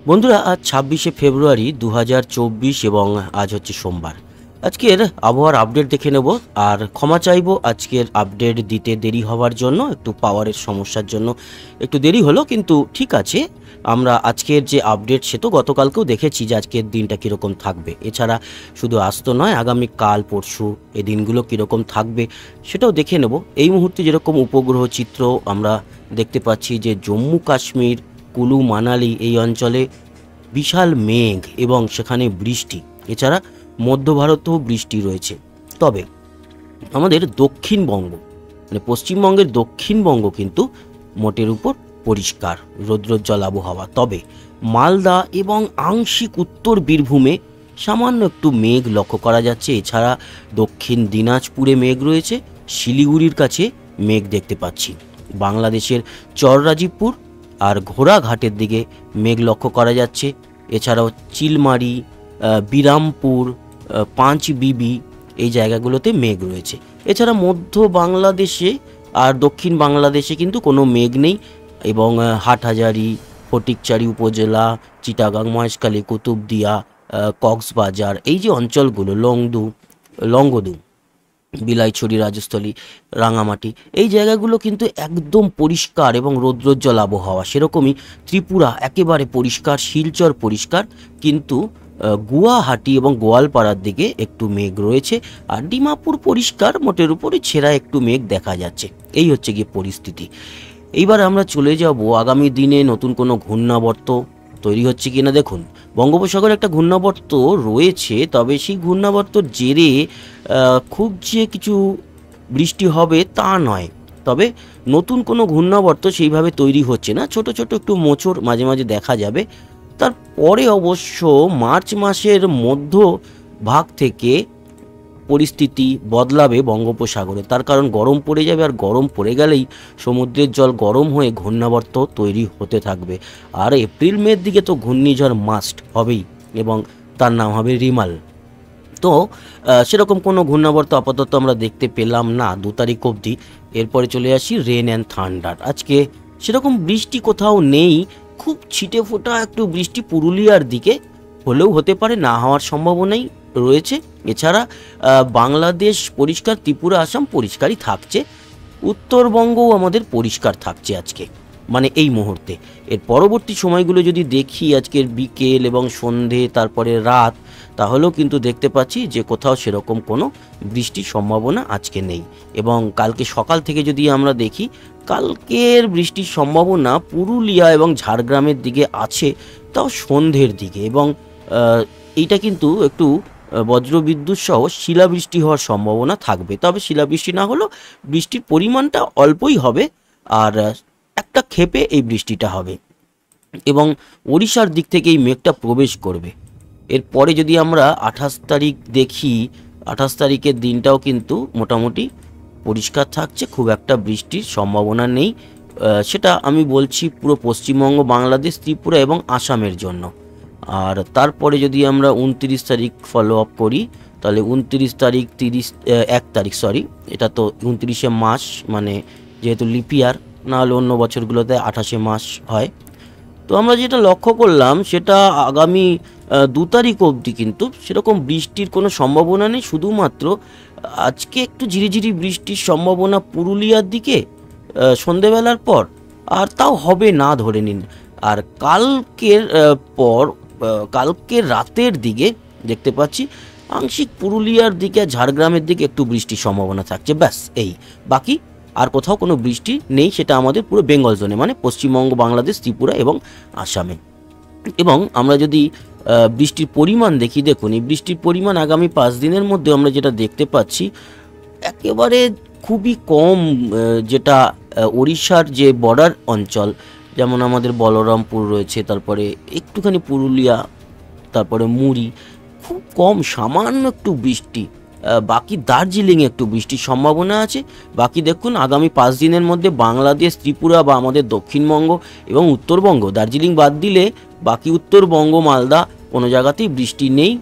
বন্ধুরা, আজ ২৬শে ফেব্রুয়ারি ২০২৪ এবং আজ হচ্ছে সোমবার। আজকের আবহাওয়ার আপডেট দেখে নেব। আর ক্ষমা চাইবো আজকের আপডেট দিতে দেরি হওয়ার জন্য, একটু পাওয়ারের সমস্যার জন্য একটু দেরি হলো, কিন্তু ঠিক আছে। আমরা আজকের যে আপডেট সে তো গতকালকেও দেখেছি যে আজকের দিনটা কীরকম থাকবে। এছাড়া শুধু আজ তো নয়, আগামী কাল পরশু এই দিনগুলো কীরকম থাকবে সেটাও দেখে নেব। এই মুহূর্তে যেরকম উপগ্রহ চিত্র আমরা দেখতে পাচ্ছি যে জম্মু কাশ্মীর, কুলু মানালি এই অঞ্চলে বিশাল মেঘ এবং সেখানে বৃষ্টি। এছাড়া মধ্য ভারতেও বৃষ্টি রয়েছে। তবে আমাদের দক্ষিণবঙ্গ মানে পশ্চিমবঙ্গের দক্ষিণবঙ্গ কিন্তু মোটের উপর পরিষ্কার, রৌদ্রোজ্জ্বল আবহাওয়া। তবে মালদা এবং আংশিক উত্তর বীরভূমে সামান্য একটু মেঘ লক্ষ্য করা যাচ্ছে। এছাড়া দক্ষিণ দিনাজপুরে মেঘ রয়েছে, শিলিগুড়ির কাছে মেঘ দেখতে পাচ্ছি। বাংলাদেশের চররাজীবপুর আর ঘোড়াঘাটের দিকে মেঘ লক্ষ্য করা যাচ্ছে। এছাড়াও চিলমারি, বিরামপুর, পাঁচবিবি এই জায়গাগুলোতে মেঘ রয়েছে। এছাড়া মধ্য বাংলাদেশে আর দক্ষিণ বাংলাদেশে কিন্তু কোনো মেঘ নেই। এবং হাটহাজারী, ফটিকচারি উপজেলা, চিটাগাং, মহেশখালী, কুতুবদিয়া, কক্সবাজার এই যে অঞ্চলগুলো, লংগদু, বিলাইছড়ি, রাজস্থলী, রাঙামাটি এই জায়গাগুলো কিন্তু একদম পরিষ্কার এবং রৌদ্রোজ্জ্বল আবহাওয়া। সেরকমই ত্রিপুরা একেবারে পরিষ্কার, শিলচর পরিষ্কার, কিন্তু গুয়াহাটি এবং গোয়ালপাড়ার দিকে একটু মেঘ রয়েছে। আর ডিমাপুর পরিষ্কার, মোটের উপরে ছেঁড়া একটু মেঘ দেখা যাচ্ছে। এই হচ্ছে গিয়ে পরিস্থিতি। এইবার আমরা চলে যাব আগামী দিনে নতুন কোনো ঘূর্ণাবর্ত তৈরি হচ্ছে কিনা। দেখুন, বঙ্গোপসাগরে একটা ঘূর্ণাবর্ত রয়েছে, তবে সেই ঘূর্ণাবর্তর জেরে খুব যে কিছু বৃষ্টি হবে তা নয়। তবে নতুন কোনো ঘূর্ণাবর্ত সেইভাবে তৈরি হচ্ছে না, ছোট ছোট একটু মোচড় মাঝে মাঝে দেখা যাবে। তারপরে অবশ্য মার্চ মাসের মধ্য ভাগ থেকে পরিস্থিতি বদলাবে বঙ্গোপসাগরে। তার কারণ গরম পড়ে যাবে, আর গরম পড়ে গেলেই সমুদ্রের জল গরম হয়ে ঘূর্ণাবর্ত তৈরি হতে থাকবে। আর এপ্রিল মের দিকে তো ঘূর্ণিঝড় মাস্ট হবেই, এবং তার নাম হবে রিমাল। তো সেরকম কোনো ঘূর্ণাবর্ত আপাতত আমরা দেখতে পেলাম না ২ তারিখ অবধি। এরপরে চলে আসি রেন অ্যান্ড থান্ডার। আজকে সেরকম বৃষ্টি কোথাও নেই, খুব ছিটে ফোটা একটু বৃষ্টি পুরুলিয়ার দিকে হলেও হতে পারে, না হওয়ার সম্ভাবনাই রয়েছে। এছাড়া বাংলাদেশ পরিষ্কার, ত্রিপুরা, আসাম পরিষ্কারই থাকছে। উত্তরবঙ্গও আমাদের পরিষ্কার থাকছে আজকে, মানে এই মুহূর্তে। এর পরবর্তী সময়গুলো যদি দেখি, আজকের বিকেল এবং সন্ধে তারপরে রাত, তাহলেও কিন্তু দেখতে পাচ্ছি যে কোথাও সেরকম কোনো বৃষ্টির সম্ভাবনা আজকে নেই। এবং কালকে সকাল থেকে যদি আমরা দেখি, কালকের বৃষ্টির সম্ভাবনা পুরুলিয়া এবং ঝাড়গ্রামের দিকে আছে, তাও সন্ধ্যের দিকে। এবং এইটা কিন্তু একটু বজ্রবিদ্যুৎ সহ শিলাবৃষ্টি হওয়ার সম্ভাবনা থাকবে। তবে শিলাবৃষ্টি না হলেও বৃষ্টির পরিমাণটা অল্পই হবে, আর একটা ক্ষেপে এই বৃষ্টিটা হবে। এবং ওড়িশার দিক থেকে এই মেঘটা প্রবেশ করবে। এরপরে যদি আমরা ২৮ তারিখ দেখি, ২৮ তারিখের দিনটাও কিন্তু মোটামুটি পরিষ্কার থাকছে, খুব একটা বৃষ্টির সম্ভাবনা নেই। সেটা আমি বলছি পুরো পশ্চিমবঙ্গ, বাংলাদেশ, ত্রিপুরা এবং আসামের জন্য। আর তারপরে যদি আমরা ২৯ তারিখ ফলো আপ করি, তাহলে ২৯ তারিখ, ১ তারিখ সরি, এটা তো ২৯শে মাস, মানে যেহেতু লিপিয়ার, না হলে অন্য বছরগুলোতে ২৮শে মাস হয়। তো আমরা যেটা লক্ষ্য করলাম সেটা আগামী ২ তারিখ অবধি কিন্তু সেরকম বৃষ্টির কোনো সম্ভাবনা নেই। শুধুমাত্র আজকে একটু ঝিরিঝিরি বৃষ্টির সম্ভাবনা পুরুলিয়ার দিকে সন্ধেবেলার পর, আর তাও হবে না ধরে নিন। আর কালকের রাতের দিকে দেখতে পাচ্ছি আংশিক পুরুলিয়ার দিকে, ঝাড়গ্রামের দিকে একটু বৃষ্টির সম্ভাবনা থাকছে, ব্যাস এই। বাকি আর কোথাও কোনো বৃষ্টি নেই, সেটা আমাদের পুরো বেঙ্গল জোনে, মানে পশ্চিমবঙ্গ, বাংলাদেশ, ত্রিপুরা এবং আসামে। এবং আমরা যদি বৃষ্টির পরিমাণ দেখি, দেখুন এই বৃষ্টির পরিমাণ আগামী ৫ দিনের মধ্যে আমরা যেটা দেখতে পাচ্ছি একেবারে খুবই কম। যেটা ওড়িশার যে বর্ডার অঞ্চল, যেমন আমাদের বলরামপুর রয়েছে, তারপরে একটুখানি পুরুলিয়া, তারপরে মুড়ি, খুব কম সামান্য একটু বৃষ্টি। বাকি দার্জিলিংয়ে একটু বৃষ্টির সম্ভাবনা আছে। বাকি দেখুন আগামী 5 দিনের মধ্যে বাংলাদেশ, ত্রিপুরা বা আমাদের দক্ষিণবঙ্গ এবং উত্তরবঙ্গ, দার্জিলিং বাদ দিলে বাকি উত্তরবঙ্গ, মালদা কোনো জায়গাতেই বৃষ্টি নেই।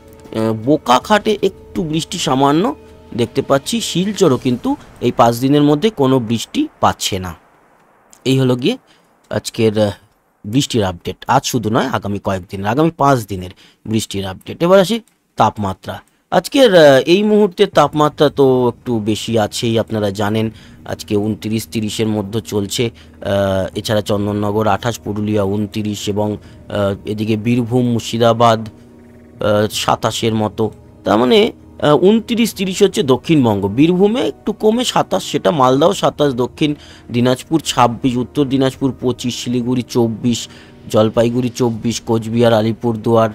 বোকাখাটে একটু বৃষ্টি সামান্য দেখতে পাচ্ছি, শিলচরও কিন্তু এই 5 দিনের মধ্যে কোনো বৃষ্টি পাচ্ছে না। এই হলো গিয়ে আজকের বৃষ্টির আপডেট, আজ শুধু নয় আগামী কয়েকদিনের, আগামী 5 দিনের বৃষ্টির আপডেট। এবার আসি তাপমাত্রা। আজকের এই মুহূর্তে তাপমাত্রা তো একটু বেশি আছেই, আপনারা জানেন। আজকে 29-30-এর মধ্যে চলছে। এছাড়া চন্দননগর 28, পুরুলিয়া 29 এবং এদিকে বীরভূম মুর্শিদাবাদ 27-এর মতো। তার মানে 29-30 হচ্ছে দক্ষিণবঙ্গ, বীরভূমে একটু কমে 27, সেটা মালদাও 27, দক্ষিণ দিনাজপুর 26, উত্তর দিনাজপুর 25, শিলিগুড়ি 24, জলপাইগুড়ি 24, কোচবিহার আলিপুরদুয়ার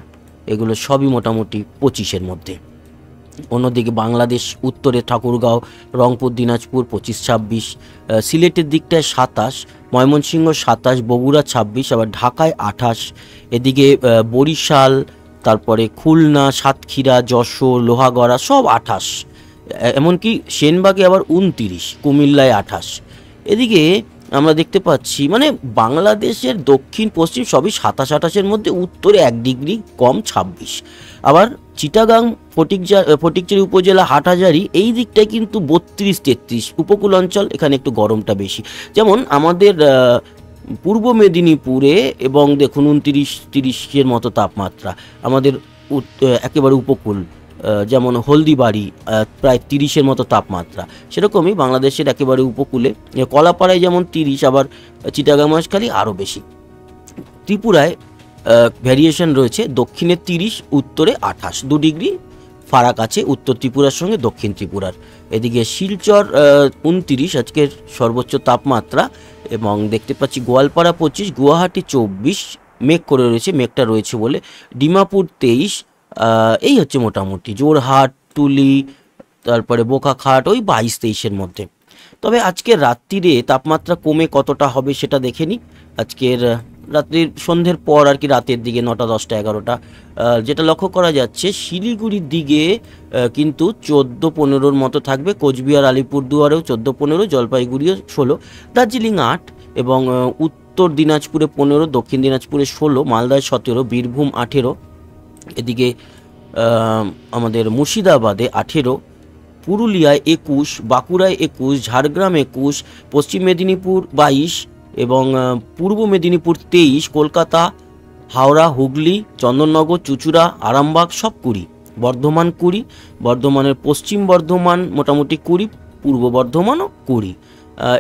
এগুলো সবই মোটামুটি 25-এর মধ্যে। অন্যদিকে বাংলাদেশ উত্তরে ঠাকুরগাঁও, রংপুর, দিনাজপুর 25-26, সিলেটের দিকটায় 27, ময়মনসিংহ 27, বগুড়া 26, আবার ঢাকায় 28, এদিকে বরিশাল, তারপরে খুলনা, সাতক্ষীরা, যশোর, লোহাগড়া সব 28, এমনকি সেনবাগে আবার 29, কুমিল্লায় 28। এদিকে আমরা দেখতে পাচ্ছি মানে বাংলাদেশের দক্ষিণ পশ্চিম সবই 27-28-এর মধ্যে, উত্তরে 1 ডিগ্রি কম 26। আবার চিটাগাং, ফটিকচারি উপজেলা, হাটহাজারী এই দিকটায় কিন্তু 32-33, উপকূল অঞ্চল, এখানে একটু গরমটা বেশি। যেমন আমাদের পূর্ব মেদিনীপুরে এবং দেখুন 29-30-এর মতো তাপমাত্রা। আমাদের একেবারে উপকূল যেমন হলদিবাড়ি প্রায় 30-এর মতো তাপমাত্রা, সেরকমই বাংলাদেশের একেবারে উপকূলে কলাপাড়ায় যেমন 30, আবার চিটাগাং মহেশখালী আরও বেশি। ত্রিপুরায় ভ্যারিয়েশন রয়েছে, দক্ষিণে 30, উত্তরে 28, 2 ডিগ্রি ফারাক আছে উত্তর ত্রিপুরার সঙ্গে দক্ষিণ ত্রিপুরার। এদিকে শিলচর 29 আজকের সর্বোচ্চ তাপমাত্রা, এবং দেখতে পাচ্ছি গোয়ালপাড়া 25, গুয়াহাটি 24, মেঘ করে রয়েছে, মেঘটা রয়েছে বলে। ডিমাপুর 23, এই হচ্ছে মোটামুটি। জোরহাট, টুলি, তারপরে বোকাখাট ওই 22-23-এর মধ্যে। তবে আজকের রাত্রিরে তাপমাত্রা কমে কতটা হবে সেটা দেখে নিই। আজকের রাত্রির সন্ধ্যের পর আর কি, রাতের দিকে 9টা, 10টা, 11টা যেটা লক্ষ্য করা যাচ্ছে, শিলিগুড়ির দিকে কিন্তু 14-15-র মতো থাকবে, কোচবিহার আলিপুরদুয়ারেও 14-15, জলপাইগুড়িও 16, দার্জিলিং 8, এবং উত্তর দিনাজপুরে 15, দক্ষিণ দিনাজপুরে 16, মালদায় 17, বীরভূম 18, এদিকে আমাদের মুর্শিদাবাদে 18, পুরুলিয়ায় 21, বাঁকুড়ায় 21, ঝাড়গ্রাম 21, পশ্চিম মেদিনীপুর 22 এবং পূর্ব মেদিনীপুর 23, কলকাতা, হাওড়া, হুগলি, চন্দননগর, চুঁচুড়া, আরামবাগ সব 20, বর্ধমান 20, বর্ধমানের পশ্চিম বর্ধমান মোটামুটি 20, পূর্ব বর্ধমানও 20,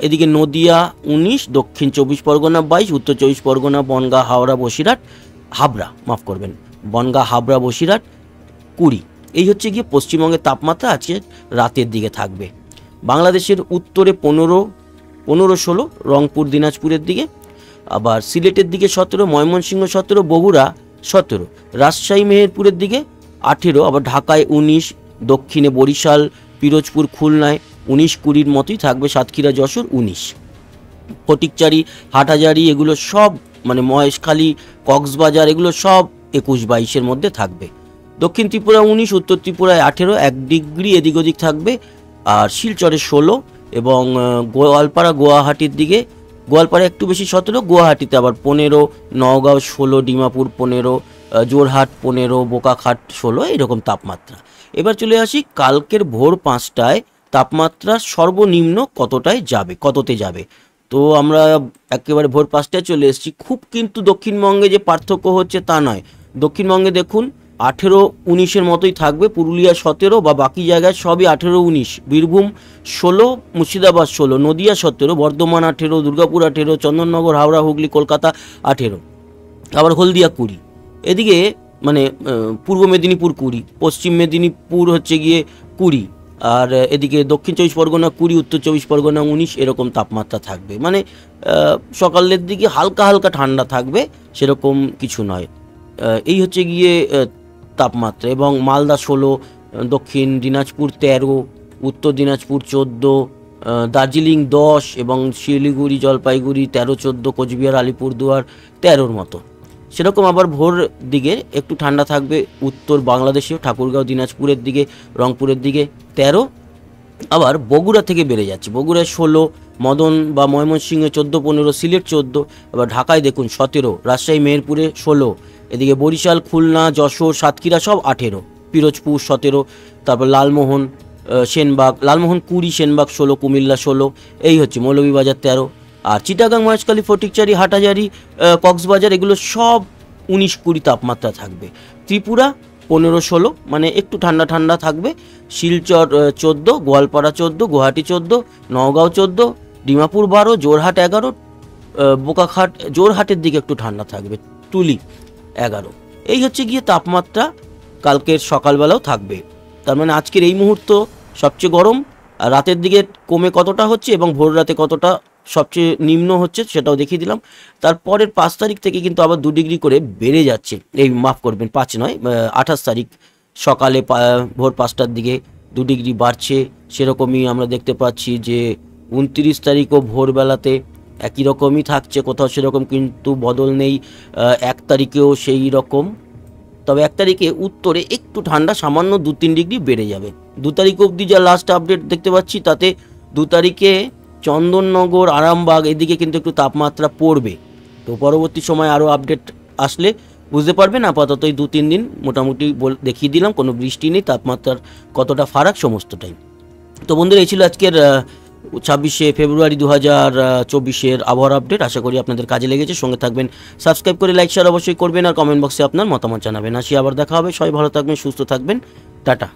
এদিকে নদিয়া 19, দক্ষিণ 24 পরগনা 22, উত্তর 24 পরগনা, বনগাঁ, হাওড়া, বসিরহাট, বনগাঁ, হাবড়া, বসিরহাট 20। এই হচ্ছে গিয়ে পশ্চিমবঙ্গের তাপমাত্রা আজকে রাতের দিকে থাকবে। বাংলাদেশের উত্তরে 15-16, রংপুর দিনাজপুরের দিকে, আবার সিলেটের দিকে 17, ময়মনসিংহ 17, বগুড়া 17, রাজশাহী মেহেরপুরের দিকে 18, আবার ঢাকায় 19, দক্ষিণে বরিশাল, পিরোজপুর, খুলনায় 19-20-র মতোই থাকবে, সাতক্ষীরা, যশোর 19, ফটিকচারি, হাটহাজারী এগুলো সব মানে মহেশখালী, কক্সবাজার এগুলো সব 21-22-এর মধ্যে থাকবে। দক্ষিণ ত্রিপুরা 19, উত্তর ত্রিপুরায় 18, 1 ডিগ্রি এদিক ওদিক থাকবে, আর শিলচরে 16, এবং গোয়ালপাড়া, গুয়াহাটির দিকে, গোয়ালপাড়া একটু বেশি 17, গুয়াহাটিতে আবার 15, নওগাঁও 16, ডিমাপুর 15, জোরহাট 15, বোকাখাট 16, এরকম তাপমাত্রা। এবার চলে আসি কালকের ভোর 5টায় তাপমাত্রা সর্বনিম্ন কততে যাবে। তো আমরা একেবারে ভোর 5টায় চলে এসেছি। খুব কিন্তু দক্ষিণবঙ্গে যে পার্থক্য হচ্ছে তা নয়, দক্ষিণবঙ্গে দেখুন 18-19-এর মতোই থাকবে, পুরুলিয়া 17 বা বাকি জায়গায় সবই 18-19, বীরভূম 16, মুর্শিদাবাদ 16, নদিয়া 17, বর্ধমান 18, দুর্গাপুর 18, চন্দননগর, হাওড়া, হুগলি, কলকাতা 18, আবার হলদিয়া 20, এদিকে মানে পূর্ব মেদিনীপুর 20, পশ্চিম মেদিনীপুর হচ্ছে গিয়ে 20, আর এদিকে দক্ষিণ 24 পরগনা 20, উত্তর 24 পরগনা 19, এরকম তাপমাত্রা থাকবে। মানে সকালের দিকে হালকা হালকা ঠান্ডা থাকবে, সেরকম কিছু নয়। এই হচ্ছে গিয়ে তাপমাত্রা। এবং মালদা 16, দক্ষিণ দিনাজপুর 13, উত্তর দিনাজপুর 14, দার্জিলিং 10, এবং শিলিগুড়ি, জলপাইগুড়ি 13-14, কোচবিহার আলিপুরদুয়ার 13-র মতো। সেরকম আবার ভোর দিকে একটু ঠান্ডা থাকবে উত্তর বাংলাদেশেও, ঠাকুরগাঁও, দিনাজপুরের দিকে, রংপুরের দিকে 13, আবার বগুড়া থেকে বেড়ে যাচ্ছে, বগুড়ায় 16, মদন বা ময়মনসিংহে 14-15, সিলেট 14, আবার ঢাকায় দেখুন 17, রাজশাহী মেহেরপুরে 16, এদিকে বরিশাল, খুলনা, যশোর, সাতক্ষীরা সব 18, পিরোজপুর 17, তারপর লালমোহন, সেনবাগ, লালমোহন 20, সেনবাগ 16, কুমিল্লা 16, এই হচ্ছে মৌলভীবাজার 13, আর চিটাগাং, মহেশখালী, ফটিকচারি, হাটহাজারি, কক্সবাজার এগুলো সব 19-20 তাপমাত্রা থাকবে। ত্রিপুরা 15-16, মানে একটু ঠান্ডা ঠান্ডা থাকবে। শিলচর 14, গোয়ালপাড়া 14, গুয়াহাটি 14, নওগাঁও 14, ডিমাপুর 12, জোরহাট 11, বোকাখাট, জোরহাটের দিকে একটু ঠান্ডা থাকবে, টুলি 11। এই হচ্ছে গিয়ে তাপমাত্রা কালকের সকালবেলাও থাকবে। তার মানে আজকের এই মুহূর্ত সবচেয়ে গরম, আর রাতের দিকে কমে কতটা হচ্ছে এবং ভোর রাতে কতটা সবচেয়ে নিম্ন হচ্ছে সেটাও দেখিয়ে দিলাম। তারপরের 5 তারিখ থেকে কিন্তু আবার 2 ডিগ্রি করে বেড়ে যাচ্ছে, এই মাফ করবেন 5 নয়, 28 তারিখ সকালে ভোর 5টার দিকে 2 ডিগ্রি বাড়ছে। সেরকমই আমরা দেখতে পাচ্ছি যে 29 তারিখও ভোরবেলাতে একই রকমই থাকছে, কোথাও সেরকম কিন্তু বদল নেই। 1 তারিখেও সেই রকম, তবে 1 তারিখে উত্তরে একটু ঠান্ডা সামান্য 2-3 ডিগ্রি বেড়ে যাবে। 2 তারিখ অবধি যা লাস্ট আপডেট দেখতে পাচ্ছি তাতে 2 তারিখে চন্দননগর, আরামবাগ এদিকে কিন্তু একটু তাপমাত্রা পড়বে। তো পরবর্তী সময় আরও আপডেট আসলে বুঝতে পারবেন। আপাতত এই 2-3 দিন মোটামুটি দেখিয়ে দিলাম, কোনো বৃষ্টি নেই, তাপমাত্রার কতটা ফারাক সমস্তটাই। তো বন্ধুরা, এই ছিল আজকের 26শে ফেব্রুয়ারি 2024-এর আবহাওয়ার আপডেট। আশা করি আপনাদের কাজে লেগেছে। সঙ্গে থাকবেন, সাবস্ক্রাইব করে লাইক শেয়ার অবশ্যই করবেন, আর কমেন্ট বক্সে আপনার মতামত জানাবেন। আসি আবার দেখা হবে, সবাই ভালো থাকবেন, সুস্থ থাকবেন, টাটা।